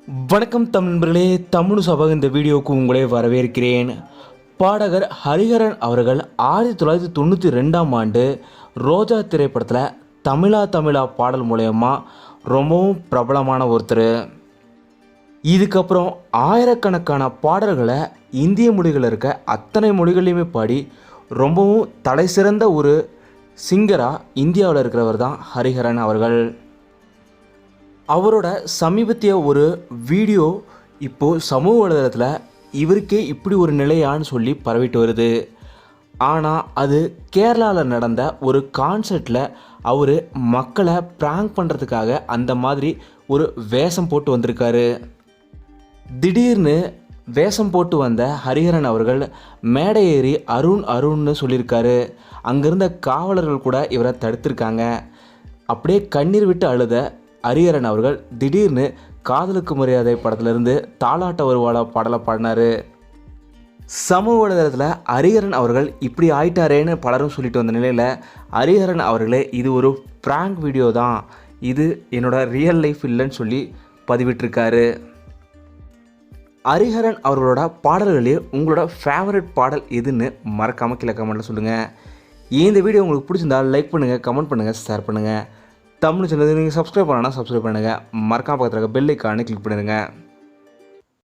வணக்கம் நண்பர்களே, தமிழ் சபா இந்த வீடியோவுக்கு உங்களை வரவேற்கிறேன். பாடகர் ஹரிஹரன் அவர்கள் 1992ஆம் ஆண்டு ரோஜா திரைப்படத்தில் தமிழா தமிழா பாடல் மூலயமா ரொம்பவும் பிரபலமான ஒருத்தர். இதுக்கப்புறம் ஆயிரக்கணக்கான பாடல்களை இந்திய மொழிகளில் இருக்க அத்தனை மொழிகளையுமே பாடி ரொம்பவும் தலை சிறந்த ஒரு சிங்கராக இந்தியாவில் இருக்கிறவர் தான் ஹரிஹரன் அவர்கள். அவரோட சமீபத்திய ஒரு வீடியோ இப்போது சமூக வலைதளத்தில் இவருக்கே இப்படி ஒரு நிலையான்னு சொல்லி பரவிட்டு வருது. ஆனால் அது கேரளாவில் நடந்த ஒரு கான்சர்ட்டில் அவர் மக்களை ப்ராங்க் பண்ணுறதுக்காக அந்த மாதிரி ஒரு வேஷம் போட்டு வந்திருக்காரு. திடீர்னு வேஷம் போட்டு வந்த ஹரிஹரன் அவர்கள் மேடை ஏறி அருண்னு சொல்லியிருக்காரு. அங்கிருந்த காவலர்கள் கூட இவரை தடுத்திருக்காங்க. அப்படியே கண்ணீர் விட்டு அழுத ஹரிஹரன் அவர்கள் திடீர்னு காதலுக்கு மரியாதை படத்திலிருந்து தாலாட்ட வருவாளா பாடலை பாடினார். சமூக வலைதளத்தில் ஹரிஹரன் அவர்கள் இப்படி ஆயிட்டாரேன்னு பலரும் சொல்லிட்டு வந்த நிலையில் ஹரிஹரன் அவர்களே இது ஒரு ப்ராங்க் வீடியோ தான், இது என்னோட ரியல் லைஃப் இல்லைன்னு சொல்லி பதிவிட்டிருக்காரு. ஹரிஹரன் அவர்களோட பாடல்களே உங்களோட ஃபேவரட் பாடல் எதுன்னு மறக்காமல் கீழே கமெண்ட்டில் சொல்லுங்கள். இந்த வீடியோ உங்களுக்கு பிடிச்சிருந்தால் லைக் பண்ணுங்கள், கமெண்ட் பண்ணுங்கள், ஷேர் பண்ணுங்கள். தமிழ் சேனல் நீங்கள் சப்ஸ்கிரைப் பண்ணணும்னா சப்ஸ்கிரைப் பண்ணுங்கள். மறக்காம பக்கத்தில் இருக்க பெல் ஐக்கானை கிளிக் பண்ணிடுங்க.